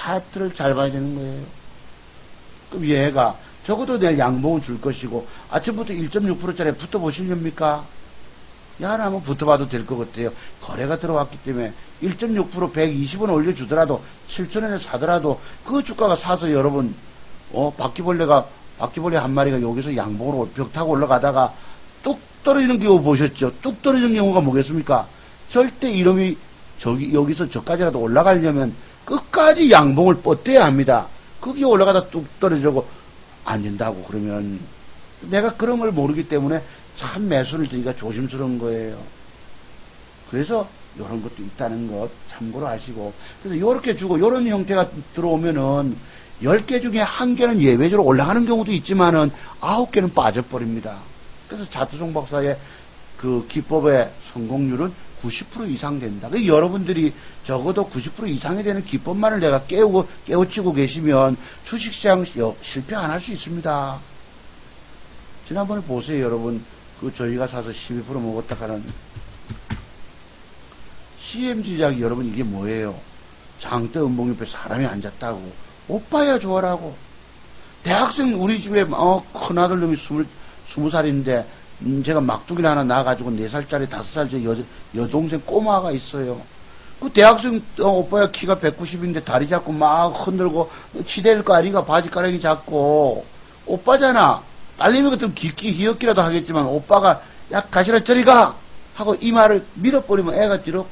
차트를 잘 봐야 되는 거예요. 그럼 얘가 적어도 내일 양봉을 줄 것이고 아침부터 1.6%짜리 붙어보시렵니까? 야, 한번 붙어봐도 될 것 같아요. 거래가 들어왔기 때문에 1.6% 120원 올려주더라도 7,000원에 사더라도 그 주가가 사서 여러분 바퀴벌레 한 마리가 여기서 양봉으로 벽 타고 올라가다가 뚝 떨어지는 경우 보셨죠? 뚝 떨어지는 경우가 뭐겠습니까? 절대 이놈이 여기서 저까지라도 올라가려면 끝까지 양봉을 뻗대야 합니다. 거기 올라가다 뚝 떨어지고 안 된다고 그러면 내가 그런 걸 모르기 때문에 참 매수를 드리기가 조심스러운 거예요. 그래서 이런 것도 있다는 것 참고로 하시고, 그래서 이렇게 주고 이런 형태가 들어오면은 10개 중에 1개는 예외적으로 올라가는 경우도 있지만은 9개는 빠져버립니다. 그래서 자투종 박사의 그 기법의 성공률은 90% 이상 된다. 그러니까 여러분들이 적어도 90% 이상이 되는 기법만을 내가 깨우치고 계시면 주식시장 실패 안 할 수 있습니다. 지난번에 보세요, 여러분. 그 저희가 사서 12% 먹었다 하는 CMG작이 여러분 이게 뭐예요? 장대 은봉 옆에 사람이 앉았다고. 오빠야 좋아라고. 대학생 우리 집에 큰아들 놈이 20살인데 제가 막둥이를 하나 낳아가지고 4살짜리 5살짜리 여동생 꼬마가 있어요. 그 대학생 오빠야 키가 190인데 다리 잡고 막 흔들고 치대일 거 아닌가 바지가랑이 잡고 오빠잖아. 딸내미 같으면 기억기라도 하겠지만 오빠가 야 가시라 저리 가 하고 이 말을 밀어버리면 애가 뒤로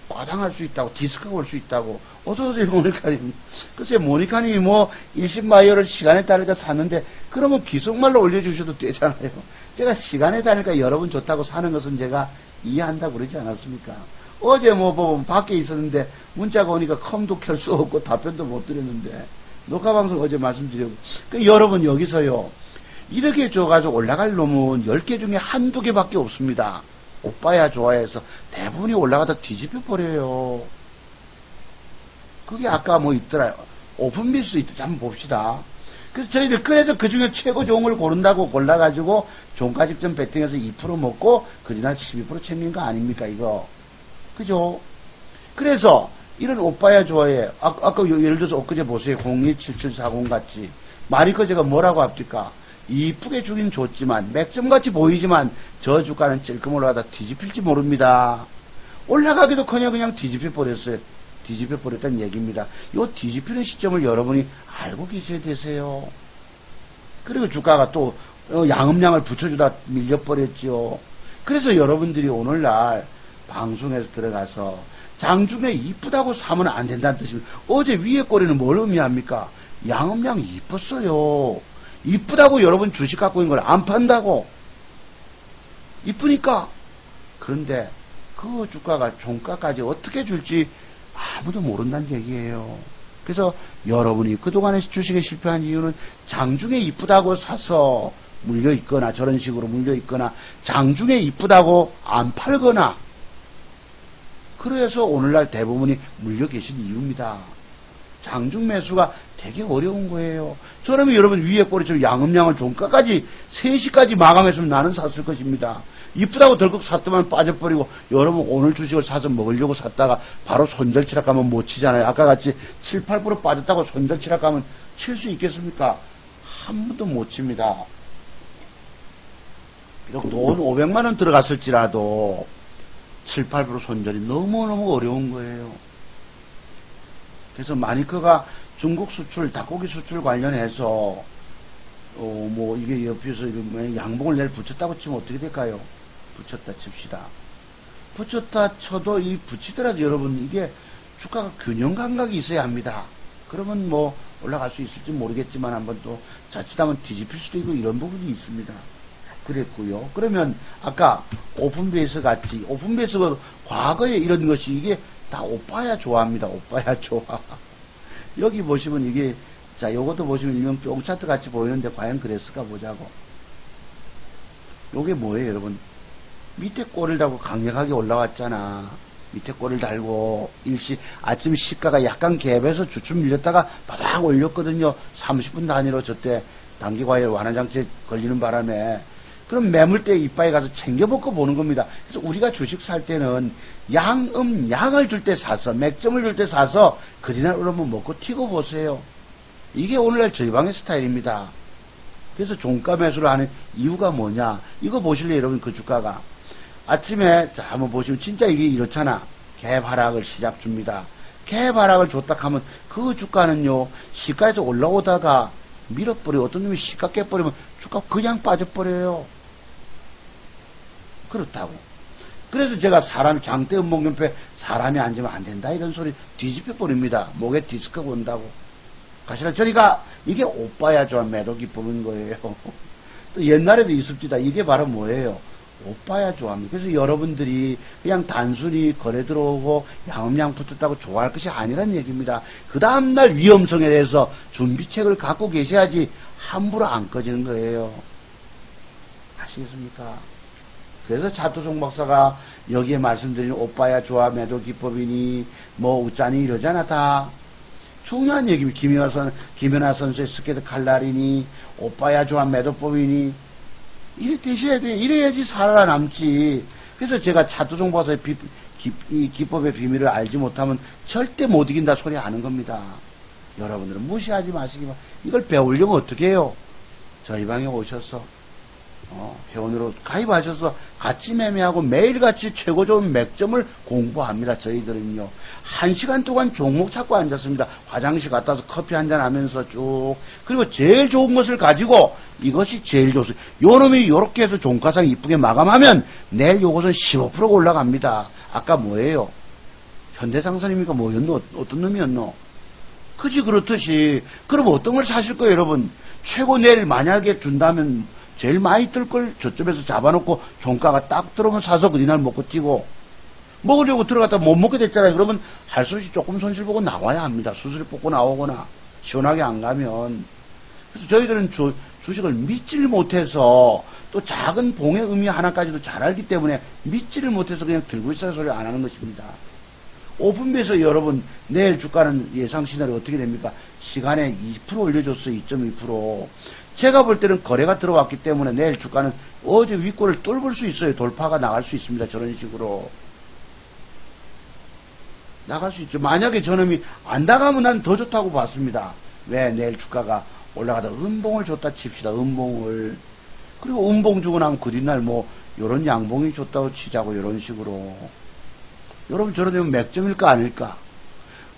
과당할 수 있다고 디스크가 올 수 있다고. 어서오세요 모니카님. 글쎄 모니카님이 뭐 일신마이어를 시간에 따르니까 샀는데 그러면 기속말로 올려주셔도 되잖아요. 제가 시간에 따르니까 여러분 좋다고 사는 것은 제가 이해한다고 그러지 않았습니까? 어제 뭐 보면 밖에 있었는데 문자가 오니까 컴도 켤 수 없고 답변도 못 드렸는데 녹화방송 어제 말씀드리고 여러분 여기서요 이렇게 줘가지고 올라갈 놈은 10개 중에 한두 개밖에 없습니다. 오빠야 좋아해서 대부분이 올라가다 뒤집혀 버려요. 그게 아까 뭐 있더라. 오픈비스 있다. 한번 봅시다. 그래서 저희들 그래서 그 중에 최고 좋은 걸 고른다고 골라가지고 종가직전 배팅해서 2% 먹고 그날 12% 챙긴 거 아닙니까 이거. 그죠? 그래서 이런 오빠야 좋아해. 아까 예를 들어서 엊그제 보세요. 027740 같이. 말이거 제가 뭐라고 합니까? 이쁘게 주긴 좋지만 맥점같이 보이지만 저 주가는 찔끔 올라가다 뒤집힐지 모릅니다. 올라가기도커녕 그냥 뒤집혀 버렸어요. 뒤집혀 버렸다는 얘기입니다. 이 뒤집히는 시점을 여러분이 알고 계셔야 되세요. 그리고 주가가 또 양음량을 붙여주다 밀려버렸지요. 그래서 여러분들이 오늘날 방송에서 들어가서 장중에 이쁘다고 사면 안 된다는 뜻입니다. 어제 위에 꼬리는 뭘 의미합니까? 양음량이 이뻤어요. 이쁘다고 여러분 주식 갖고 있는 걸 안 판다고. 이쁘니까. 그런데 그 주가가 종가까지 어떻게 줄지 아무도 모른다는 얘기예요. 그래서 여러분이 그동안에 주식에 실패한 이유는 장중에 이쁘다고 사서 물려있거나 저런 식으로 물려있거나 장중에 이쁘다고 안 팔거나 그래서 오늘날 대부분이 물려 계신 이유입니다. 장중 매수가 되게 어려운 거예요. 저러면 여러분 위에 꼬리처럼 양음량을 종가까지 3시까지 마감했으면 나는 샀을 것입니다. 이쁘다고 덜컥 샀더만 빠져버리고 여러분 오늘 주식을 사서 먹으려고 샀다가 바로 손절치락 가면 못 치잖아요. 아까 같이 7, 8% 빠졌다고 손절치락 가면 칠 수 있겠습니까? 한 번도 못 칩니다. 비록 돈 500만 원 들어갔을지라도 7, 8% 손절이 너무너무 어려운 거예요. 그래서 마니커가 중국 수출, 닭고기 수출 관련해서 뭐 이게 옆에서 양봉을 내일 붙였다고 치면 어떻게 될까요? 붙였다 칩시다. 붙였다 쳐도 이 붙이더라도 여러분 이게 주가가 균형 감각이 있어야 합니다. 그러면 뭐 올라갈 수 있을지 모르겠지만 한번 또 자칫하면 뒤집힐 수도 있고 이런 부분이 있습니다. 그랬고요. 그러면 아까 오픈베이스 같이 오픈베이스가 과거에 이런 것이 이게 다 오빠야 좋아합니다. 오빠야 좋아. 여기 보시면 이게 자 요것도 보시면 일명 뿅 차트 같이 보이는데 과연 그랬을까 보자고. 요게 뭐예요 여러분? 밑에 꼬리를 달고 강력하게 올라왔잖아. 밑에 꼬리를 달고 아침 시가가 약간 갭에서 주춤 밀렸다가 바닥 올렸거든요. 30분 단위로 저때 단기과열 완화장치에 걸리는 바람에. 그럼 매물대 이빠에 가서 챙겨먹고 보는 겁니다. 그래서 우리가 주식 살 때는 양을 줄 때 사서, 맥점을 줄 때 사서, 그리날 오르면 먹고 튀고 보세요. 이게 오늘날 저희 방의 스타일입니다. 그래서 종가 매수를 하는 이유가 뭐냐? 이거 보실래요, 여러분, 그 주가가. 아침에, 자, 한번 보시면 진짜 이게 이렇잖아. 갭 하락을 시작 줍니다. 갭 하락을 줬다 하면 그 주가는요, 시가에서 올라오다가 밀어버려. 어떤 놈이 시가 깨버리면 주가 그냥 빠져버려요. 그렇다고. 그래서 제가 장대 음봉연패 사람이 앉으면 안 된다 이런 소리 뒤집혀 버립니다. 목에 디스크가 온다고. 가시라 저리가. 이게 오빠야 좋아 매도 기법인 거예요. 또 옛날에도 있습니다. 이게 바로 뭐예요? 오빠야 좋아합니다. 그래서 여러분들이 그냥 단순히 거래 들어오고 양음양 붙었다고 좋아할 것이 아니란 얘기입니다. 그 다음날 위험성에 대해서 준비책을 갖고 계셔야지 함부로 안 꺼지는 거예요. 아시겠습니까? 그래서 차두송 박사가 여기에 말씀드린 오빠야 좋아 매도 기법이니 뭐 웃자니 이러잖아. 다 중요한 얘기입니다. 김연아 선수의 스케이트 칼날이니 오빠야 좋아 매도법이니 이래 되셔야 돼요. 이래야지 살아남지. 그래서 제가 차두송 박사의 이 기법의 비밀을 알지 못하면 절대 못 이긴다 소리 하는 겁니다. 여러분들은 무시하지 마시기만. 이걸 배우려면 어떻게 해요? 저희 방에 오셔서 회원으로 가입하셔서 같이 매매하고 매일같이 최고 좋은 맥점을 공부합니다. 저희들은요. 1시간 동안 종목 찾고 앉았습니다. 화장실 갔다 와서 커피 한잔 하면서 쭉. 그리고 제일 좋은 것을 가지고 이것이 제일 좋습니다. 요놈이 요렇게 해서 종가상 이쁘게 마감하면 내일 요것은 15%가 올라갑니다. 아까 뭐예요? 현대상선입니까? 뭐였노? 어떤 놈이었노? 그지 그렇듯이. 그럼 어떤 걸 사실 거예요, 여러분? 최고 내일 만약에 준다면 제일 많이 뜰 걸 저점에서 잡아놓고 종가가 딱 들어오면 사서 그날 먹고 뛰고 먹으려고 들어갔다 못 먹게 됐잖아요. 그러면 할 수 없이 조금 손실 보고 나와야 합니다. 수술이 뽑고 나오거나 시원하게 안 가면. 그래서 저희들은 주식을 믿지를 못해서 또 작은 봉의 의미 하나까지도 잘 알기 때문에 믿지를 못해서 그냥 들고 있어야 소리 안 하는 것입니다. 오픈비에서 여러분 내일 주가는 예상 시나리오 어떻게 됩니까? 시간에 2% 올려줬어요. 2.2%. 제가 볼 때는 거래가 들어왔기 때문에 내일 주가는 어제 윗골을 뚫을 수 있어요. 돌파가 나갈 수 있습니다. 저런 식으로. 나갈 수 있죠. 만약에 저놈이 안 나가면 난 더 좋다고 봤습니다. 왜? 내일 주가가 올라가다 음봉을 줬다 칩시다. 음봉을. 그리고 음봉 주고 나면 그 뒷날 뭐 요런 양봉이 줬다고 치자고 요런 식으로. 여러분 저런 되면 맥점일까 아닐까?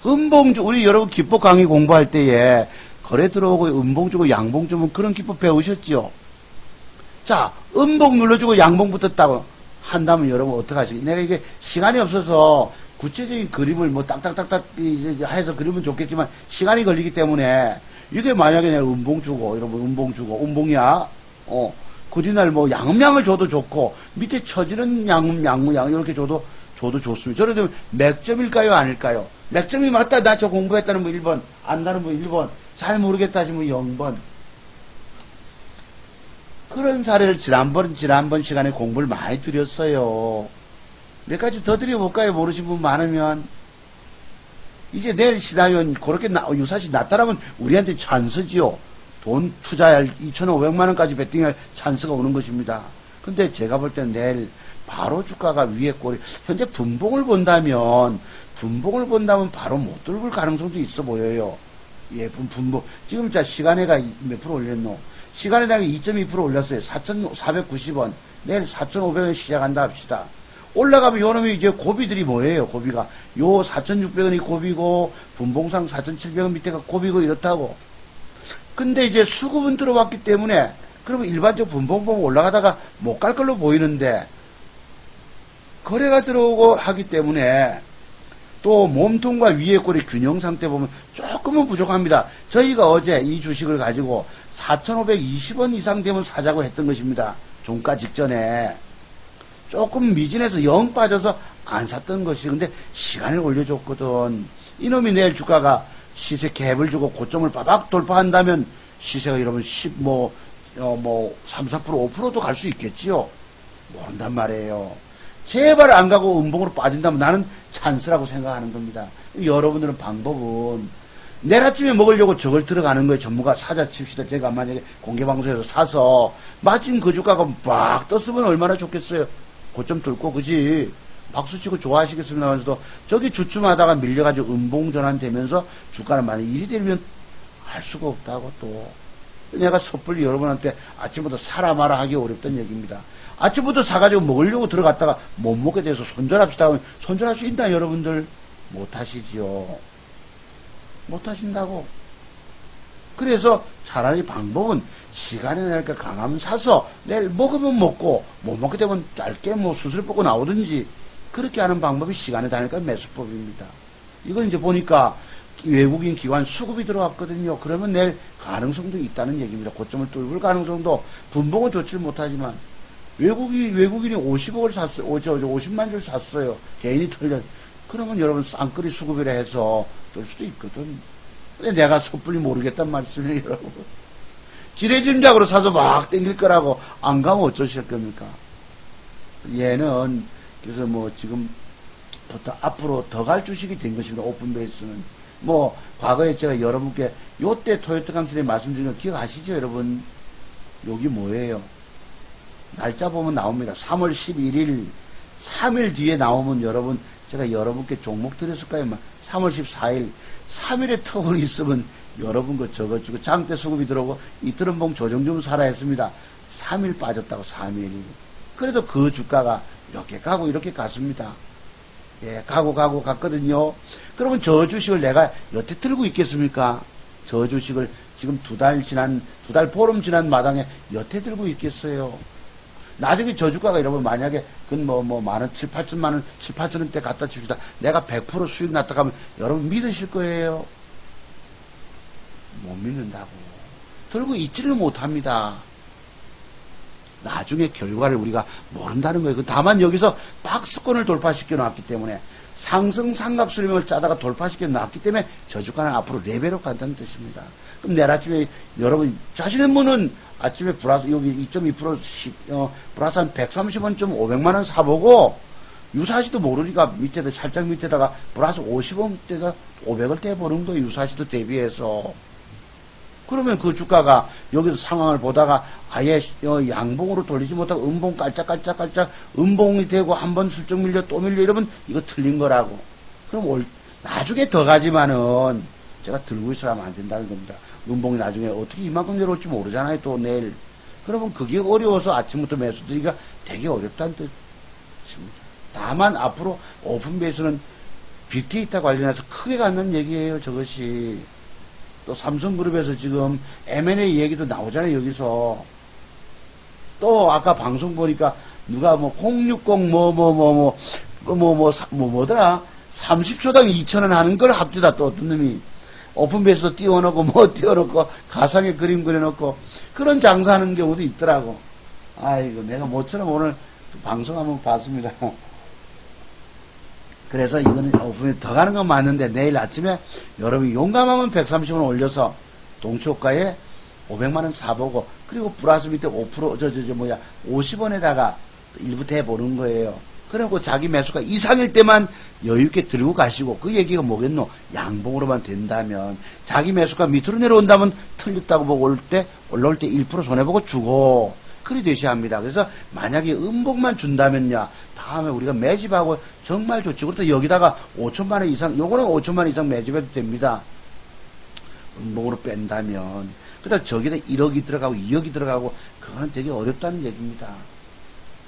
음봉 주 우리 여러분 기법 강의 공부할 때에 거래 들어오고 음봉 주고 양봉 주면 그런 기법 배우셨죠? 자, 음봉 눌러주고 양봉 붙었다고 한다면 여러분 어떡하시겠어요? 내가 이게 시간이 없어서 구체적인 그림을 뭐 딱딱딱딱 해서 그리면 좋겠지만 시간이 걸리기 때문에 이게 만약에 내가 음봉 주고 여러분 음봉 주고 음봉이야 그 뒤날 뭐 양음양을 줘도 좋고 밑에 처지는 양음 이렇게 줘도 좋습니다. 저래 되면 맥점일까요 아닐까요? 맥점이 맞다 나 저 공부했다는 분 1번 안다는 분 1번 잘 모르겠다 하시면 0번. 그런 사례를 지난번 시간에 공부를 많이 드렸어요. 몇 가지 더 드려볼까요? 모르신 분 많으면. 이제 내일 시나리오는 그렇게 유사시 나타나면 우리한테 찬스지요. 돈 투자할 2,500만원까지 베팅할 찬스가 오는 것입니다. 근데 제가 볼 때는 내일 바로 주가가 위에 꼬리, 현재 분봉을 본다면 바로 못 뚫을 가능성도 있어 보여요. 예, 분봉. 지금 자, 시간에가 몇 프로 올렸노? 시간에다가 2.2% 올렸어요. 4,490원. 내일 4,500원 시작한다 합시다. 올라가면 요놈이 이제 고비들이 뭐예요, 고비가. 요 4,600원이 고비고, 분봉상 4,700원 밑에가 고비고 이렇다고. 근데 이제 수급은 들어왔기 때문에, 그러면 일반적 분봉 보면 올라가다가 못 갈 걸로 보이는데, 거래가 들어오고 하기 때문에, 또 몸통과 위에 꼬리 균형 상태 보면 조금은 부족합니다. 저희가 어제 이 주식을 가지고 4,520원 이상 되면 사자고 했던 것입니다. 종가 직전에. 조금 미진해서 영 빠져서 안 샀던 것이 근데 시간을 올려줬거든. 이놈이 내일 주가가 시세 갭을 주고 고점을 빠박 돌파한다면 시세가 여러분 3, 4%, 5%도 갈 수 있겠지요. 모른단 말이에요. 제발 안 가고 음봉으로 빠진다면 나는 찬스라고 생각하는 겁니다. 여러분들은 방법은 내일 아침에 먹으려고 저걸 들어가는 거예요. 전무가 사자 칩시다. 제가 만약에 공개방송에서 사서 마침 그 주가가 막 떴으면 얼마나 좋겠어요. 고점 뚫고, 그지? 박수치고 좋아하시겠습니다만서도 저기 주춤하다가 밀려가지고 음봉전환 되면서 주가는 만약 일이 되면 알 수가 없다고 또. 내가 섣불리 여러분한테 아침부터 사라 마라 하기 어렵다는 얘기입니다. 아침부터 사가지고 먹으려고 들어갔다가 못 먹게 돼서 손절합시다 하면 손절할 수 있나 여러분들? 못하시지요. 못하신다고. 그래서 차라리 방법은 시간에 내니까 강하면 사서 내일 먹으면 먹고 못 먹게 되면 짧게 뭐 수술 뽑고 나오든지 그렇게 하는 방법이 시간에 다니까 매수법입니다. 이건 이제 보니까 외국인 기관 수급이 들어왔거든요. 그러면 내일 가능성도 있다는 얘기입니다. 고점을 뚫을 가능성도 분봉은 좋지 못하지만 외국인이 50억을 샀어요. 50만 줄 샀어요. 개인이 털려. 그러면 여러분 쌍끌이 수급이라 해서 뜰 수도 있거든. 근데 내가 섣불리 모르겠단 말씀이에요, 여러분. 지레짐작으로 사서 막 땡길 거라고 안 가면 어쩌실 겁니까? 얘는 그래서 뭐 지금부터 앞으로 더 갈 주식이 된 것입니다. 오픈베이스는. 뭐 과거에 제가 여러분께 요때 토요타 강신에 말씀드린 거 기억하시죠, 여러분? 여기 뭐예요? 날짜 보면 나옵니다. 3월 11일 3일 뒤에 나오면 여러분 제가 여러분께 종목 드렸을까요? 3월 14일 3일의 턱을 있으면 여러분 거 적어주고 장대 수급이 들어오고 이틀은봉 조정 좀 사라 했습니다. 3일 빠졌다고 3일. 그래도 그 주가가 이렇게 가고 이렇게 갔습니다. 예, 가고 갔거든요. 그러면 저 주식을 내가 여태 들고 있겠습니까? 저 주식을 지금 두 달 보름 지난 마당에 여태 들고 있겠어요. 나중에 저 주가가 여러분 만약에 그건 뭐 만원 7, 8천만원 7, 8천원대 갖다 칩시다. 내가 100% 수익 났다 하면 여러분 믿으실 거예요? 못 믿는다고. 들고 있지를 못합니다. 나중에 결과를 우리가 모른다는 거예요. 다만 여기서 박스권을 돌파시켜 놨기 때문에 상승 삼각 수렴을 짜다가 돌파시켜 놨기 때문에 저 주가는 앞으로 레벨업 간다는 뜻입니다. 그럼 내일 아침에 여러분 자신의 분은 아침에 플러스 여기 2.2% 플러스 한 130원쯤 500만원 사보고 유사시도 모르니까 밑에다 살짝 밑에다가 플러스 50원대다 500을 떼보는 거예요. 유사시도 대비해서. 그러면 그 주가가 여기서 상황을 보다가 아예 양봉으로 돌리지 못하고 음봉 깔짝깔짝 음봉이 되고 한번 슬쩍 밀려 또 밀려 이러면 이거 틀린 거라고. 그럼 나중에 더 가지만은 제가 들고 있으라면 안 된다는 겁니다. 음봉이 나중에 어떻게 이만큼 내려올지 모르잖아요. 또 내일. 그러면 그게 어려워서 아침부터 매수드리기가 되게 어렵다는 뜻입니다. 다만 앞으로 오픈베이스는 빅데이터 관련해서 크게 갖는 얘기예요. 저것이. 또 삼성그룹에서 지금 M&A 얘기도 나오잖아요. 여기서. 또 아까 방송 보니까 누가 뭐 060 뭐더라 30초당 2,000원 하는 걸 합디다. 또 어떤 놈이 오픈베이스도 띄워놓고 뭐 띄워놓고 가상의 그림 그려놓고 그런 장사하는 경우도 있더라고. 아이고 내가 모처럼 오늘 방송 한번 봤습니다. 그래서 이거는 오픈에 더 가는 건 맞는데 내일 아침에 여러분이 용감하면 130원 올려서 동초가에 500만원 사보고 그리고 플러스 밑에 5% 50원에다가 일부 대보는 거예요. 그리고 자기 매수가 이상일 때만 여유있게 들고 가시고 그 얘기가 뭐겠노? 양봉으로만 된다면 자기 매수가 밑으로 내려온다면 틀렸다고 보고 올라올 때 1% 손해보고 주고 그리 되셔야 합니다. 그래서 만약에 음봉만 준다면요 다음에 우리가 매집하고 정말 좋죠. 그렇다 여기다가 5천만원 이상 요거는 5천만원 이상 매집해도 됩니다. 음봉으로 뺀다면 그다음 저기다 1억이 들어가고 2억이 들어가고 그거는 되게 어렵다는 얘기입니다.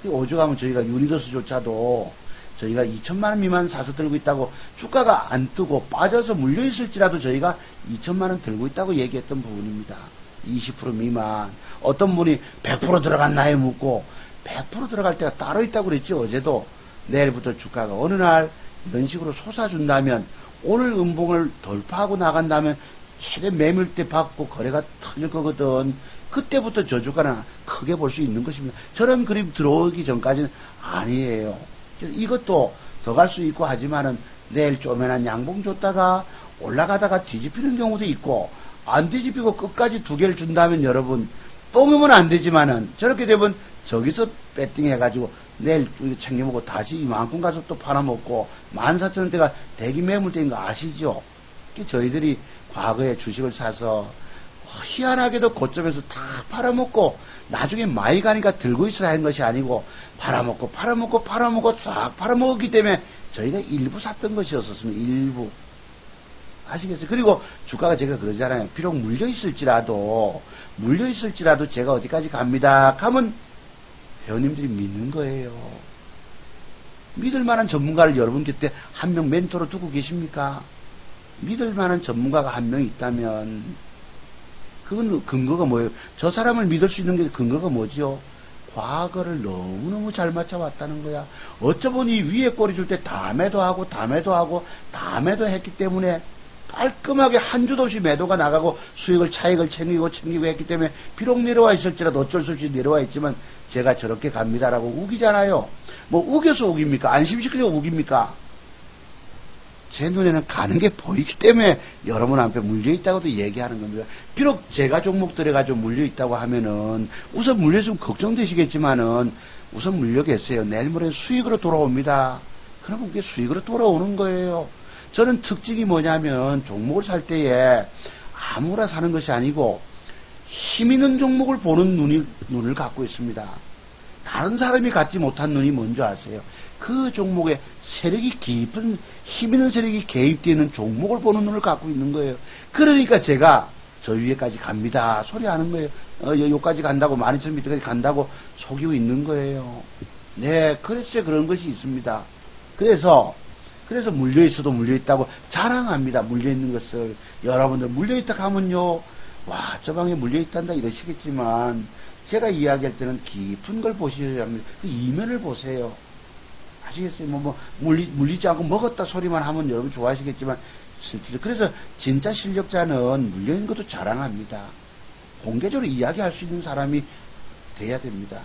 오죽하면 저희가 유니더스조차도 저희가 2천만원 미만 사서 들고 있다고 주가가 안 뜨고 빠져서 물려있을지라도 저희가 2천만원 들고 있다고 얘기했던 부분입니다. 20% 미만. 어떤 분이 100% 들어갔나요? 묻고 100% 들어갈 때가 따로 있다고 그랬죠. 어제도. 내일부터 주가가 어느 날 이런 식으로 솟아준다면 오늘 음봉을 돌파하고 나간다면 최대 매물대 받고 거래가 터질 거거든. 그때부터 저 주가는 크게 볼 수 있는 것입니다. 저런 그림 들어오기 전까지는 아니에요. 이것도 더 갈 수 있고 하지만은 내일 쪼매난 양봉 줬다가 올라가다가 뒤집히는 경우도 있고 안 뒤집히고 끝까지 두 개를 준다면 여러분 똥이면 안 되지만은 저렇게 되면 저기서 배팅 해가지고 내일 챙겨먹고 다시 이만큼 가서 또 팔아먹고 14,000원대가 대기 매물대인 거 아시죠? 저희들이 과거에 주식을 사서 희한하게도 고점에서 다 팔아먹고 나중에 많이 가니까 들고 있어야 하는 것이 아니고 팔아먹고 싹 팔아먹었기 때문에 저희가 일부 샀던 것이었었습니다. 일부. 아시겠어요? 그리고 주가가 제가 그러잖아요. 비록 물려있을지라도 제가 어디까지 갑니다 하면 회원님들이 믿는 거예요. 믿을 만한 전문가를 여러분 곁에 한 명 멘토로 두고 계십니까? 믿을 만한 전문가가 한 명 있다면 그건 근거가 뭐예요? 저 사람을 믿을 수 있는 게 근거가 뭐지요? 과거를 너무너무 잘 맞춰왔다는 거야. 어쩌보니 위에 꼬리 줄 때 다 매도하고 했기 때문에 깔끔하게 한 주도 없이 매도가 나가고 차익을 챙기고 했기 때문에 비록 내려와 있을지라도 어쩔 수 없이 내려와 있지만 제가 저렇게 갑니다라고 우기잖아요. 뭐 우겨서 우깁니까? 안심시키려고 우깁니까? 제 눈에는 가는 게 보이기 때문에 여러분 앞에 물려있다고도 얘기하는 겁니다. 비록 제가 종목들에 가지고 물려있다고 하면은 우선 물려있으면 걱정되시겠지만은 우선 물려 계세요. 내일 모레 수익으로 돌아옵니다. 그러면 그게 수익으로 돌아오는 거예요. 저는 특징이 뭐냐면 종목을 살 때에 아무나 사는 것이 아니고 힘 있는 종목을 보는 눈을 갖고 있습니다. 다른 사람이 갖지 못한 눈이 뭔지 아세요? 그 종목에 세력이 깊은 힘 있는 세력이 개입되어 있는 종목을 보는 눈을 갖고 있는 거예요. 그러니까 제가 저 위에까지 갑니다 소리 하는 거예요. 여기까지 간다고 12,000m까지 간다고 속이고 있는 거예요. 네, 그래서 그런 것이 있습니다. 그래서 물려있어도 물려있다고 자랑합니다. 물려있는 것을. 여러분들 물려있다 하면요, 와, 저 방에 물려있단다 이러시겠지만 제가 이야기할 때는 깊은 걸 보셔야 합니다. 그 이면을 보세요. 아시겠어요? 물리지 않고 먹었다 소리만 하면 여러분 좋아하시겠지만, 실제로. 그래서 진짜 실력자는 물려있는 것도 자랑합니다. 공개적으로 이야기할 수 있는 사람이 돼야 됩니다.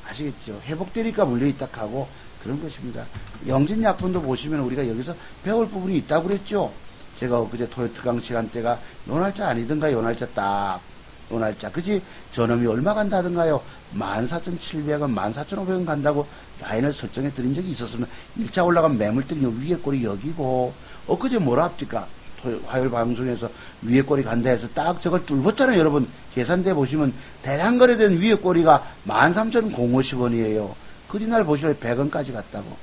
아시겠죠? 회복되니까 물려있다 하고 그런 것입니다. 영진약품도 보시면 우리가 여기서 배울 부분이 있다고 그랬죠? 제가 그제 토요트강 시간대가 요날짜 아니던가 요날짜. 그지? 저놈이 얼마 간다던가요? 14,700원, 14,500원 간다고 라인을 설정해 드린 적이 있었습니다. 1차 올라간 매물들이 위에 꼬리 여기고, 엊그제 뭐라 합니까? 화요일 방송에서 위에 꼬리 간다 해서 딱 저걸 뚫었잖아요, 여러분. 계산대 보시면 대량 거래된 위에 꼬리가 13,050원이에요. 그 뒤날 보시면 100원까지 갔다고.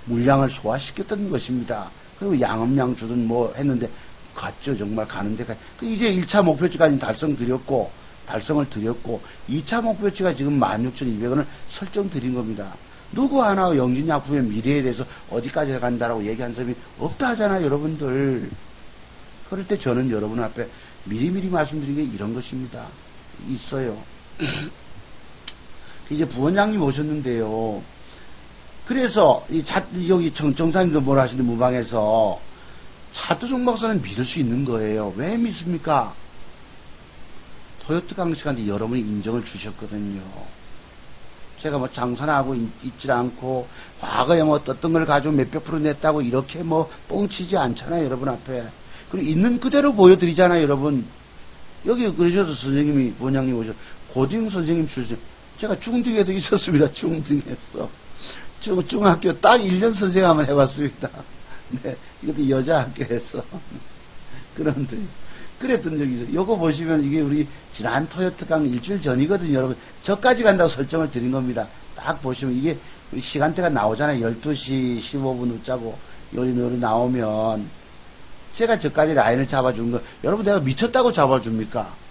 물량을 소화시켰던 것입니다. 그리고 양음량 주든 뭐 했는데, 갔죠. 정말 가는데. 이제 1차 목표치까지 달성을 드렸고, 2차 목표치가 지금 16,200원을 설정 드린 겁니다. 누구 하나 영진약품의 미래에 대해서 어디까지 간다라고 얘기한 사람이 없다 하잖아요, 여러분들. 그럴 때 저는 여러분 앞에 미리미리 말씀드린 게 이런 것입니다. 있어요. 이제 부원장님 오셨는데요. 그래서 여기 정사님도 뭐라 하시는데 무방에서 차트종 박사는 믿을 수 있는 거예요. 왜 믿습니까? 토요트 강식한테 여러분이 인정을 주셨거든요. 제가 뭐 장사나 하고 있질 않고 과거에 뭐 어떤 걸 가지고 몇백 프로 냈다고 이렇게 뭐 뻥치지 않잖아요, 여러분 앞에. 그리고 있는 그대로 보여드리잖아요, 여러분. 여기 그러셔서 선생님이 원장님 오셔서 고등 선생님 출신. 제가 중등에도 있었습니다. 중등에서. 중학교 딱 1년 선생 한번 해봤습니다. 네, 이것도 여자 학교에서. 그런데 그랬던 적이 있어요. 요거 보시면 이게 우리 지난 토요트 강 일주일 전이거든요, 여러분. 저까지 간다고 설정을 드린 겁니다. 딱 보시면 이게 우리 시간대가 나오잖아요. 12시 15분 웃자고 요리 나오면 제가 저까지 라인을 잡아준 거, 여러분 내가 미쳤다고 잡아줍니까?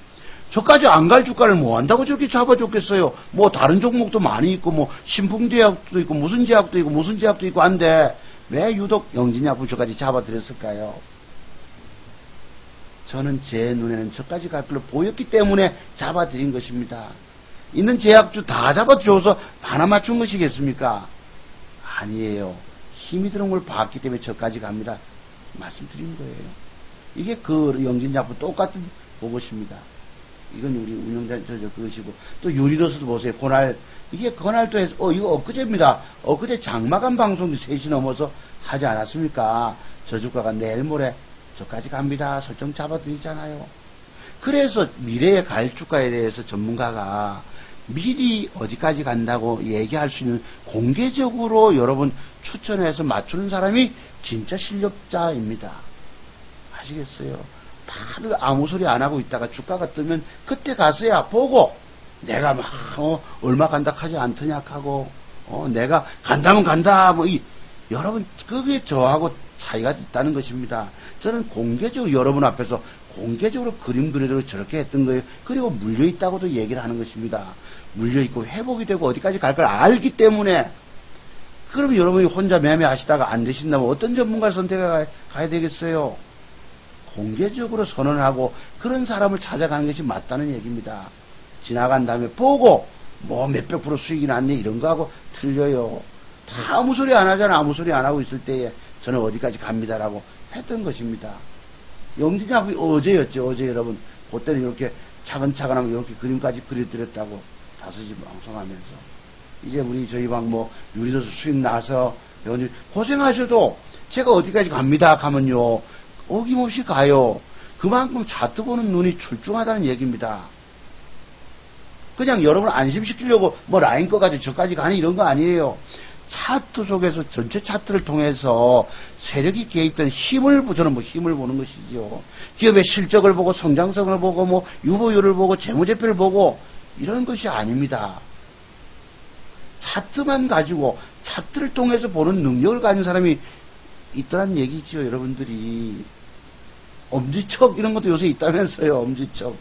저까지 안 갈 주가를 뭐 한다고 저렇게 잡아줬겠어요? 뭐 다른 종목도 많이 있고 뭐 신풍제약도 있고 무슨 제약도 있고 한데 왜 유독 영진약품 저까지 잡아드렸을까요? 저는 제 눈에는 저까지 갈 걸로 보였기 때문에 잡아드린 것입니다. 있는 제약주 다 잡아줘서 하나 맞춘 것이겠습니까? 아니에요. 힘이 드는 걸 봤기 때문에 저까지 갑니다. 말씀드린 거예요. 이게 그 영진약품 똑같은 그것입니다. 이건 우리 운영자 그것이고 또 유리로스도 보세요. 이게 그날도 해서 이거 엊그제입니다. 엊그제 장마감 방송도 3시 넘어서 하지 않았습니까? 저주가가 내일 모레 저까지 갑니다. 설정 잡아드리잖아요. 그래서 미래에 갈 주가에 대해서 전문가가 미리 어디까지 간다고 얘기할 수 있는 공개적으로 여러분 추천해서 맞추는 사람이 진짜 실력자입니다. 아시겠어요? 다들 아무 소리 안 하고 있다가 주가가 뜨면 그때 가서야 보고 내가 막 얼마 간다 하지 않더냐 하고 내가 간다면 간다 여러분 그게 저하고 차이가 있다는 것입니다. 저는 공개적으로 여러분 앞에서 공개적으로 그림 그리도록 저렇게 했던 거예요. 그리고 물려있다고도 얘기를 하는 것입니다. 물려있고 회복이 되고 어디까지 갈 걸 알기 때문에. 그럼 여러분이 혼자 매매하시다가 안 되신다면 어떤 전문가를 선택해 가야 되겠어요? 공개적으로 선언하고 그런 사람을 찾아가는 것이 맞다는 얘기입니다. 지나간 다음에 보고 뭐 몇백 프로 수익이 났네 이런 거하고 틀려요. 다 아무 소리 안 하잖아. 아무 소리 안 하고 있을 때에 저는 어디까지 갑니다라고 했던 것입니다. 영진이하고 어제였죠. 어제 여러분 그때는 이렇게 차근차근하고 이렇게 그림까지 그려드렸다고 5시 방송하면서 이제 우리 저희 방 유리도수 수익 나서 고생하셔도 제가 어디까지 갑니다 가면요 어김없이 가요. 그만큼 차트 보는 눈이 출중하다는 얘기입니다. 그냥 여러분 안심시키려고 라인 거까지 저까지 가는 이런 거 아니에요. 차트 속에서 전체 차트를 통해서 세력이 개입된 저는 힘을 보는 것이죠. 기업의 실적을 보고 성장성을 보고 유보율을 보고 재무제표를 보고 이런 것이 아닙니다. 차트만 가지고 차트를 통해서 보는 능력을 가진 사람이 있더란 얘기지요. 여러분들이 엄지척 이런 것도 요새 있다면서요. 엄지척.